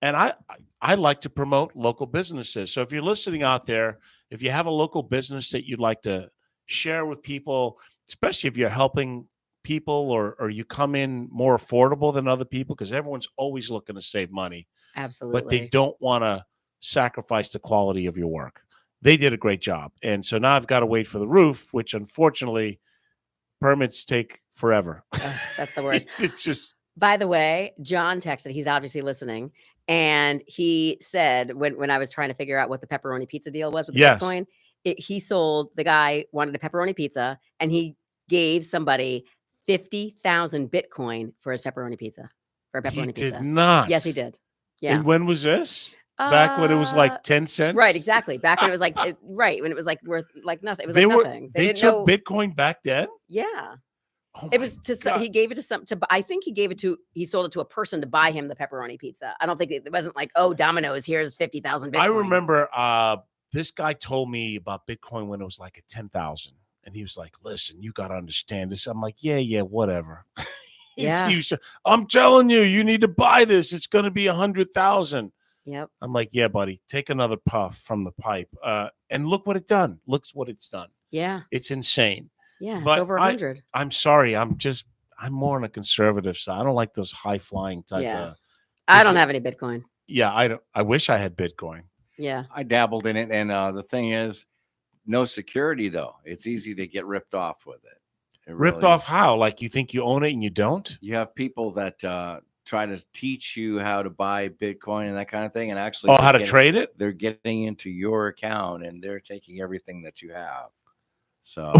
And I like to promote local businesses. So if you're listening out there, if you have a local business that you'd like to share with people, especially if you're helping people or you come in more affordable than other people, because everyone's always looking to save money, Absolutely. but they don't want to sacrifice the quality of your work. They did a great job. And so now I've got to wait for the roof, which unfortunately permits take forever. Ugh, that's the worst. It's just, By the way, John texted. He's obviously listening, and he said when I was trying to figure out what the pepperoni pizza deal was with the Yes. Bitcoin, the guy wanted a pepperoni pizza, and he gave somebody 50,000 Bitcoin for his pepperoni pizza. For a he pepperoni did pizza. not. Yes, he did. Yeah. And when was this? Back when it was like 10 cents? Right, exactly. Back when it was like right when it was like worth like nothing. It was They like were nothing. they didn't took know. Bitcoin back then? Yeah. Oh It my was to God. he gave it to some to I think he sold it to a person to buy him the pepperoni pizza. I don't think it wasn't like, oh, Domino's, here's 50,000 Bitcoin. I remember this guy told me about Bitcoin when it was like at 10,000. And he was like, listen, you got to understand this. I'm like, yeah, whatever. Yeah. He was, I'm telling you, you need to buy this. It's going to be 100,000. Yep. I'm like, yeah, buddy, take another puff from the pipe. And look what it's done. Yeah. It's insane. Yeah. But It's over 100. I'm sorry. I'm more on a conservative side. I don't like those high flying type Yeah. of. I is don't it- have any Bitcoin. Yeah, I wish I had Bitcoin. Yeah. I dabbled in it, and the thing is, no security though. It's easy to get ripped off with it. It Ripped really off is. how? Like you think you own it and you don't? You have people that try to teach you how to buy Bitcoin and that kind of thing, and actually, Oh, they're how to getting- trade it? They're getting into your account and they're taking everything that you have. So,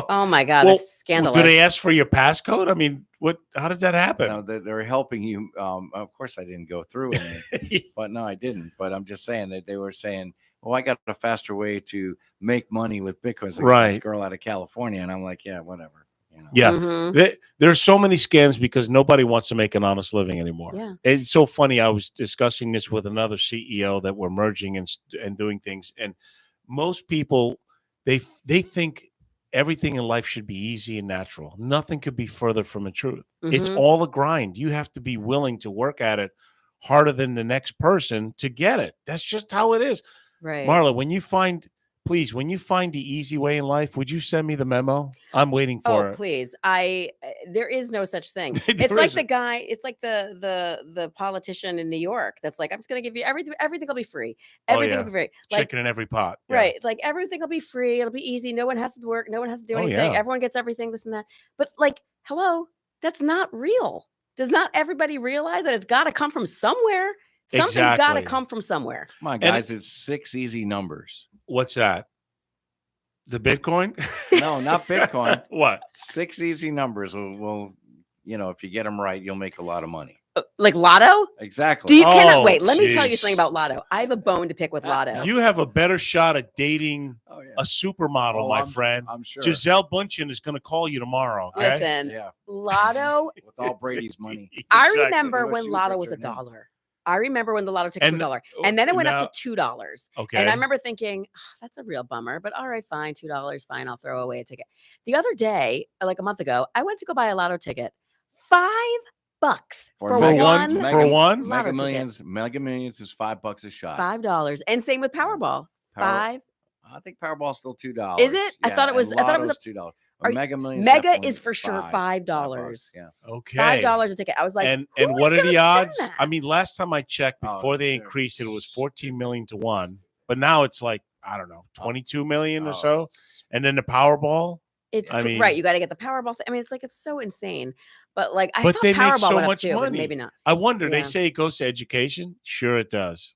Oh my God. Well, That's scandalous. do they ask for your passcode? I mean, how does that happen? no, they're helping you. Of course, I didn't go through it, but no, I didn't. But I'm just saying that they were saying, oh, I got a faster way to make money with Bitcoin. Like Right. this girl out of California. And I'm like, yeah, whatever. You know? Yeah. Mhm. There's so many scams because nobody wants to make an honest living anymore. Yeah. It's so funny. I was discussing this with another CEO that we're merging and doing things. And most people, they think everything in life should be easy and natural. Nothing could be further from the truth. It's Mhm. all a grind. You have to be willing to work at it harder than the next person to get it. That's just how it is. Right. Marla, when you find the easy way in life, would you send me the memo? I'm waiting Oh, for it. please. There is no such thing. There It's like isn't. the guy, it's like the politician in New York that's like, I'm just gonna give you everything will be free. Oh, Everything yeah. will be free. Like, Chicken in every pot. Yeah. right. It's like everything will be free. It'll be easy. No one has to work. No one has to do Oh, anything. yeah. Everyone gets everything, this and that. But like, hello, that's not real. Does not everybody realize that it's gotta come from somewhere? Something's gotta Exactly. come from somewhere. Come on, And guys. It's 6 easy numbers. What's that? The Bitcoin? No, not Bitcoin. What? 6 easy numbers will, if you get them right, you'll make a lot of money. Like Lotto? Exactly. Do you Oh, cannot wait? Let me tell you geez. something about Lotto. I have a bone to pick with Lotto. You have a better shot at dating Oh, yeah. a supermodel, Oh, my friend. I'm sure. Giselle Bundchen is going to call you tomorrow. Okay. Listen, Yeah, Lotto. with all Brady's money. I Exactly. remember What when she was Lotto was returning. $1. I remember when the Lotto tickets were $1, and then it went now- up to $2. Okay. And I remember thinking, oh, that's a real bummer, but all right, fine, $2, fine, I'll throw away a ticket. The other day, like a month ago, I went to go buy a Lotto ticket, $5 for Mega- one for one? Lotto Mega Millions is $5 a shot. $5, and same with Powerball, Power- $5. I think Powerball's still $2. Is it? I thought it was- and I thought it was Lotto's $2. Are you- Mega Millions. Mega definitely is for sure $5. Yeah. Okay. $5 a ticket. I was like, and who what is are gonna the spend odds? that? I mean, last time I checked, Oh, before they they're- increased it, was 14 million to 1. But now it's like, I don't know, 22 million or so. it's- And then the Powerball. It's I mean- right. You got to get the Powerball. I mean, it's like it's so insane. But like, I But thought they make Powerball so went up much too, but money. maybe not. I wonder, Yeah. they say it goes to education. Sure, it does.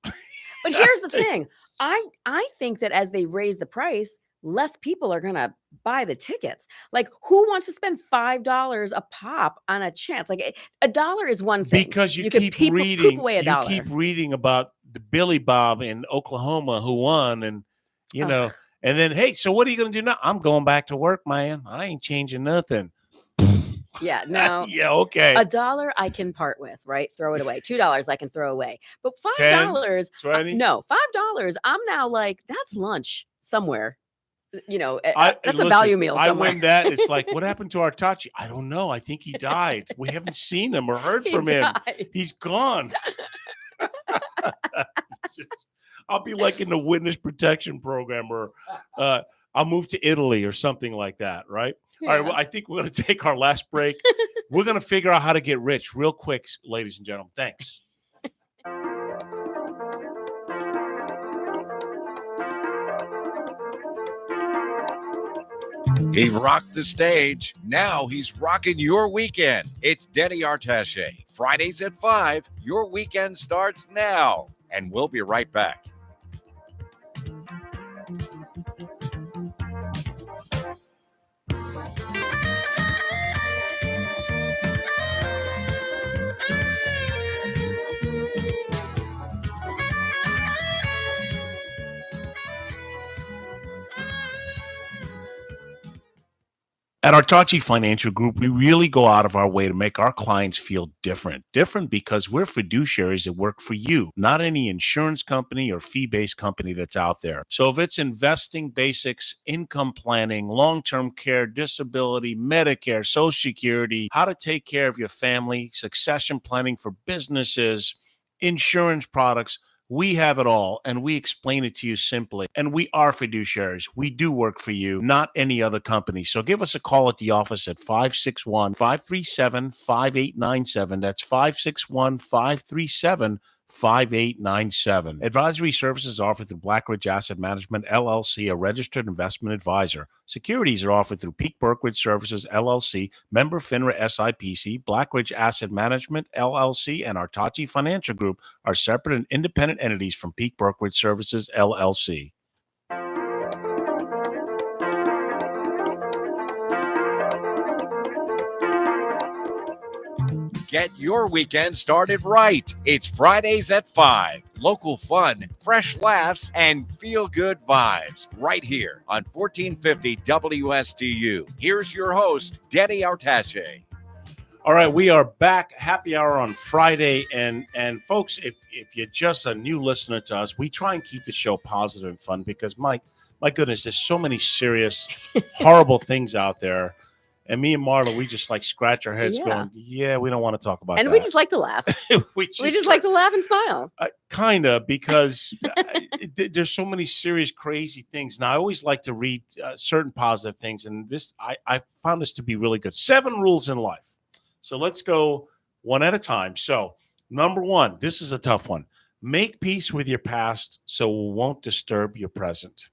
But here's the thing. I think that as they raise the price, less people are gonna buy the tickets. Like, who wants to spend $5 a pop on a chance? Like, $1 is one thing Because you could keep poop reading, away you $1. keep reading about the Billy Bob in Oklahoma who won, and you know, Ugh. and then hey, so what are you gonna do now? I'm going back to work, man. I ain't changing nothing. Yeah, no. Yeah, okay. $1 I can part with, right? Throw it away. $2 I can throw away. But $10, $5, 20? no, $5. I'm now like, that's lunch somewhere. You know, I- that's listen, a value meal I somewhere. win that. It's like, what happened to Artachi? I don't know. I think he died. We haven't seen him or heard He from him. died. He's gone. I'll be like in the witness protection program, or I'll move to Italy or something like that, right? All right, well, I think we're going to take our last break. We're going to figure out how to get rich real quick, ladies and gentlemen. Thanks. He rocked the stage. Now he's rocking your weekend. It's Denny Artache. Fridays at 5. Your weekend starts now. And we'll be right back. At Artachi Financial Group, we really go out of our way to make our clients feel different. Different because we're fiduciaries that work for you, not any insurance company or fee-based company that's out there. So if it's investing basics, income planning, long-term care, disability, Medicare, Social Security, how to take care of your family, succession planning for businesses, insurance products, we have it all, and we explain it to you simply. And we are fiduciaries. We do work for you, not any other company. So give us a call at the office at 561-537-5897. That's 561-537-5897. Advisory services offered through Blackridge Asset Management, LLC, a registered investment advisor. Securities are offered through Peak Brokerage Services, LLC, member FINRA SIPC, Blackridge Asset Management, LLC, and Artachi Financial Group are separate and independent entities from Peak Brokerage Services, LLC. Get your weekend started right. It's Fridays at 5. Local fun, fresh laughs, and feel-good vibes right here on 1450 WSTU. Here's your host, Denny Artache. All right, we are back. Happy hour on Friday, and folks, if you're just a new listener to us, we try and keep the show positive and fun because my goodness, there's so many serious, horrible things out there, and me and Marla, we just like scratch our heads, going, "Yeah, we don't want to talk about that." And we just like to laugh. we just like to laugh and smile. Kinda, because there's so many serious, crazy things. Now, I always like to read certain positive things, and this I found this to be really good. 7 rules in life. So let's go one at a time. So number 1, this is a tough one. Make peace with your past so it won't disturb your present.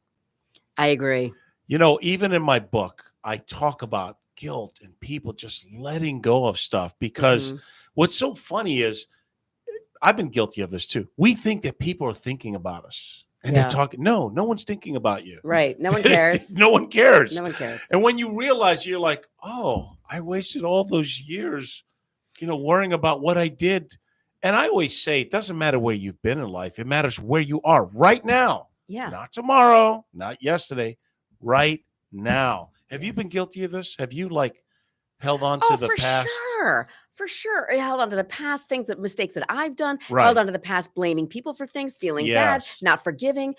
I agree. You know, even in my book, I talk about guilt and people just letting go of stuff because what's so funny is I've been guilty of this too. We think that people are thinking about us. And they're talking. No one's thinking about you. Right. No one cares. No one cares. No one cares. And when you realize, you're like, oh, I wasted all those years, worrying about what I did. And I always say, it doesn't matter where you've been in life. It matters where you are right now. Yeah. Not tomorrow, not yesterday, right now. Have you been guilty of this? Have you held on to the past? For sure. I held on to the past mistakes that I've done, Right. held on to the past, blaming people for things, feeling bad, not forgiving.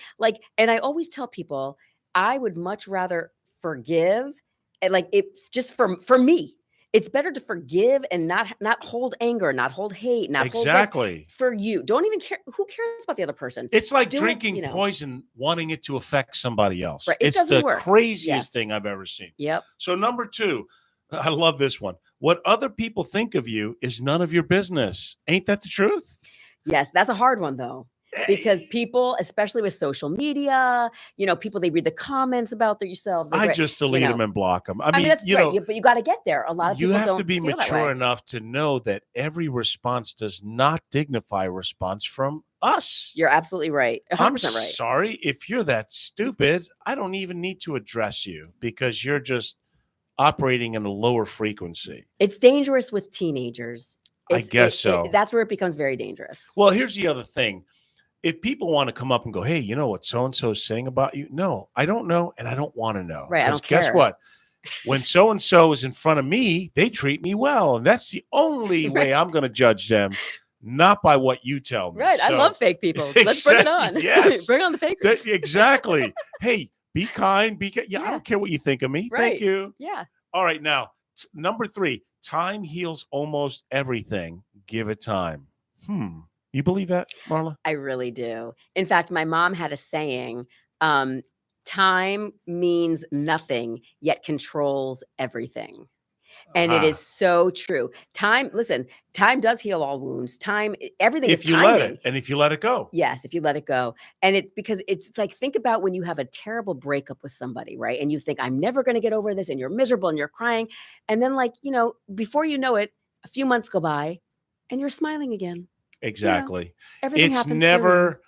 And I always tell people, I would much rather forgive. And just for me, it's better to forgive and not hold anger, not hold hate, not hold this for you. Don't even care. Who cares about the other person? It's like drinking poison, wanting it to affect somebody else. Right. It's the craziest thing I've ever seen. Yep. So number 2, I love this one. What other people think of you is none of your business. Ain't that the truth? Yes, that's a hard one though. Because people, especially with social media, people, they read the comments about themselves. I just delete them and block them. I mean, that's right. But you got to get there. A lot of people you have don't to be feel mature enough to know that every response does not dignify a response from us. You're absolutely right. 100% I'm right. sorry if you're that stupid. I don't even need to address you because you're just operating in a lower frequency. It's dangerous with teenagers. I guess so. That's where it becomes very dangerous. Well, here's the other thing. If people want to come up and go, hey, you know what so-and-so is saying about you? No, I don't know, and I don't want to know. Right, I don't care. Guess what? When so-and-so is in front of me, they treat me well, and that's the only way I'm going to judge them, not by what you tell me. Right, I love fake people. Let's bring it on. Yes. Bring on the fakers. Exactly. Hey, be kind. Yeah, I don't care what you think of me. Right. Thank you. Yeah. All right, now, number 3, time heals almost everything. Give it time. You believe that, Marla? I really do. In fact, my mom had a saying, time means nothing, yet controls everything. And it is so true. Time does heal all wounds. Everything is timing. If you let it go. Yes, if you let it go. And it's because it's like, think about when you have a terrible breakup with somebody, right? And you think, I'm never going to get over this, and you're miserable and you're crying. And then before you know it, a few months go by and you're smiling again. Exactly. Everything it's happens never.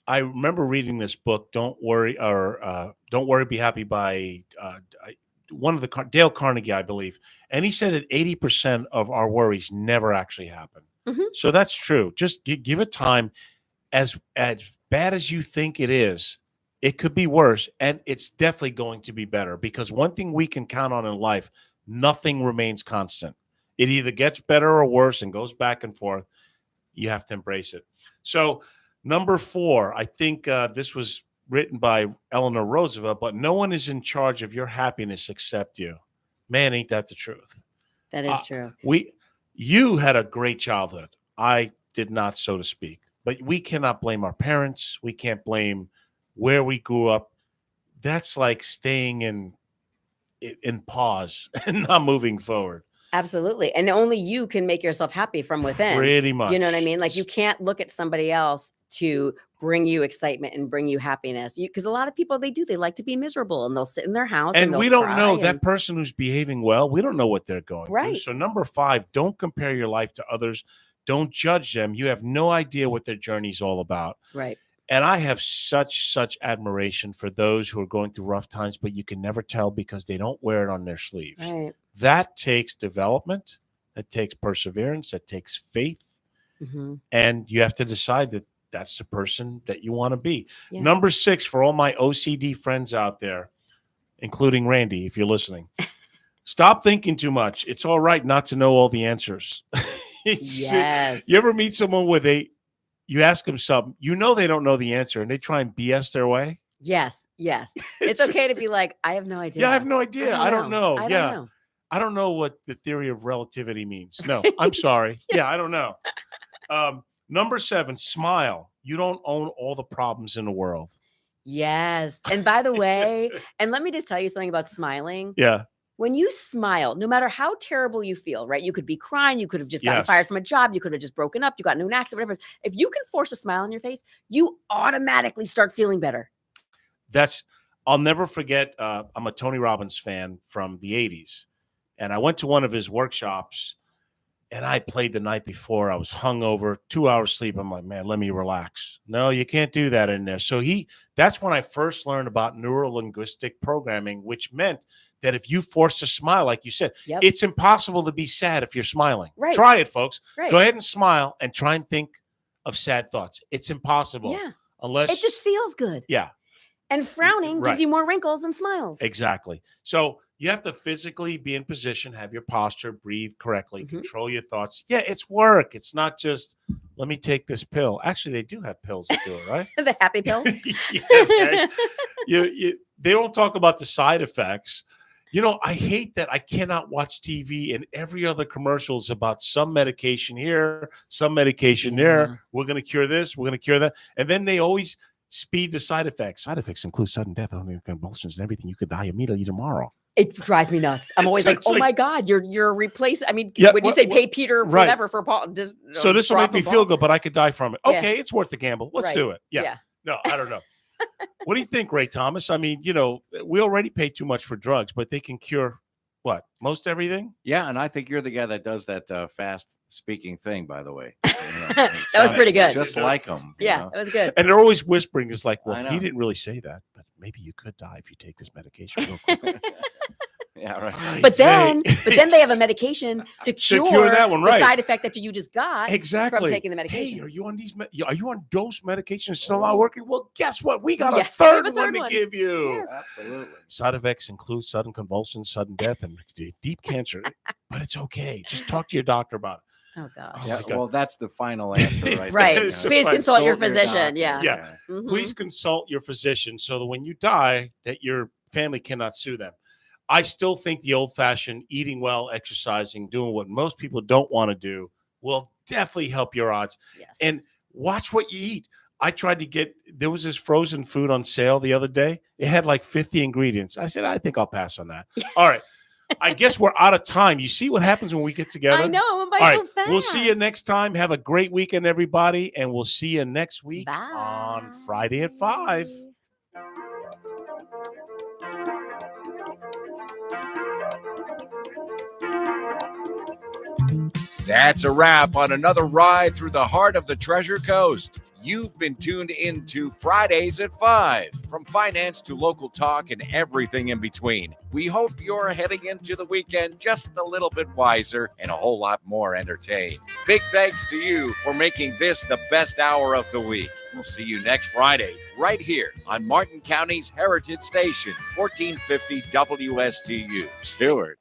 I remember reading this book, Don't Worry, Be Happy by one of the Dale Carnegie, I believe. And he said that 80% of our worries never actually happen. So that's true. Just give it time. As bad as you think it is, it could be worse. And it's definitely going to be better, because one thing we can count on in life, nothing remains constant. It either gets better or worse and goes back and forth. You have to embrace it. So number 4, I think this was written by Eleanor Roosevelt, but no one is in charge of your happiness except you. Man, ain't that the truth? That is true. You had a great childhood. I did not, so to speak. But we cannot blame our parents. We can't blame where we grew up. That's like staying in pause and not moving forward. Absolutely. And only you can make yourself happy from within. Pretty much. You know what I mean? Like, you can't look at somebody else to bring you excitement and bring you happiness. Because a lot of people, they like to be miserable, and they'll sit in their house and we don't know that person who's behaving well. We don't know what they're going through. So number 5, don't compare your life to others. Don't judge them. You have no idea what their journey's all about. Right. And I have such admiration for those who are going through rough times, but you can never tell because they don't wear it on their sleeves. Right. That takes development. That takes perseverance. That takes faith. Mhm. And you have to decide that that's the person that you want to be. Yeah. Number 6, for all my OCD friends out there, including Randy, if you're listening, stop thinking too much. It's all right not to know all the answers. Yes. You ever meet someone where you ask them something, they don't know the answer, and they try and BS their way? Yes. It's okay to be like, I have no idea. Yeah, I have no idea. I don't know. I Yeah. don't know. I don't know what the theory of relativity means. No, I'm sorry. Yeah, I don't know. Number 7, smile. You don't own all the problems in the world. Yes. And by the way, and let me just tell you something about smiling. Yeah. When you smile, no matter how terrible you feel, right? You could be crying. You could have just gotten Yes. fired from a job. You could have just broken up. You got into an accident, whatever. If you can force a smile on your face, you automatically start feeling better. I'll never forget. I'm a Tony Robbins fan from the 80s. And I went to one of his workshops and I played the night before. I was hungover, 2 hours sleep. I'm like, man, let me relax. No, you can't do that in there. So that's when I first learned about neuro-linguistic programming, which meant that if you forced a smile, like you said, Yep. it's impossible to be sad if you're smiling. Right. Try it, folks. Right. Go ahead and smile and try and think of sad thoughts. It's impossible. Yeah. Unless It just feels good. yeah. And frowning Right. gives you more wrinkles than smiles. Exactly. So you have to physically be in position, have your posture, breathe correctly, Mhm. control your thoughts. Yeah, it's work. It's not just, let me take this pill. Actually, they do have pills that do it, right? The happy pill. Yeah, okay. They don't talk about the side effects. I hate that I cannot watch TV and every other commercial is about some medication here, some medication Yeah. there. We're going to cure this. We're going to cure that. And then they always speed the side effects. Side effects include sudden death, convulsions, and everything. You could die immediately tomorrow. It drives me nuts. I'm always So like, it's oh like- my God, you're replacing. I mean, Yeah, when you what- say what- pay Peter right. whatever for Paul, just, So this will make me feel good, but I could die from it. Yeah. Okay, it's worth the gamble. Let's Right. do it. Yeah. No, I don't know. What do you think, Ray Thomas? I mean, we already pay too much for drugs, but they can cure what? Most everything? Yeah, and I think you're the guy that does that fast speaking thing, by the way. That was pretty good. Just like him. Yeah, it was good. And they're always whispering. It's like, I well, know. he didn't really say that, but maybe you could die if you take this medication real quick. Yeah, right. But then they have a medication to cure that one, the right. side effect that you just got Exactly. from taking the medication. Hey, are you on are you on dose medication still not working? Well, guess what? We got Yeah, a third, we have a third one one. to give you. Yes. Absolutely. Side effects include sudden convulsions, sudden death, and deep cancer. But it's okay. Just talk to your doctor about it. Oh gosh. Oh Yeah, my God. well, that's the final answer, right? Right. there, It's Please fine. consult your Consult physician. doctor. Yeah. Yeah. Mhm. Please consult your physician so that when you die, that your family cannot sue them. I still think the old-fashioned eating well, exercising, doing what most people don't want to do will definitely help your odds. Yes. And watch what you eat. I tried to there was this frozen food on sale the other day. It had like 50 ingredients. I said, I think I'll pass on that. All right. I guess we're out of time. You see what happens when we get together? I know. I'm by All right. so fast. We'll see you next time. Have a great weekend, everybody. And we'll see you next week Bye. on Friday at 5. That's a wrap on another ride through the heart of the Treasure Coast. You've been tuned into Fridays at 5. From finance to local talk and everything in between. We hope you're heading into the weekend just a little bit wiser and a whole lot more entertained. Big thanks to you for making this the best hour of the week. We'll see you next Friday right here on Martin County's Heritage Station, 1450 WSTU. Stewart.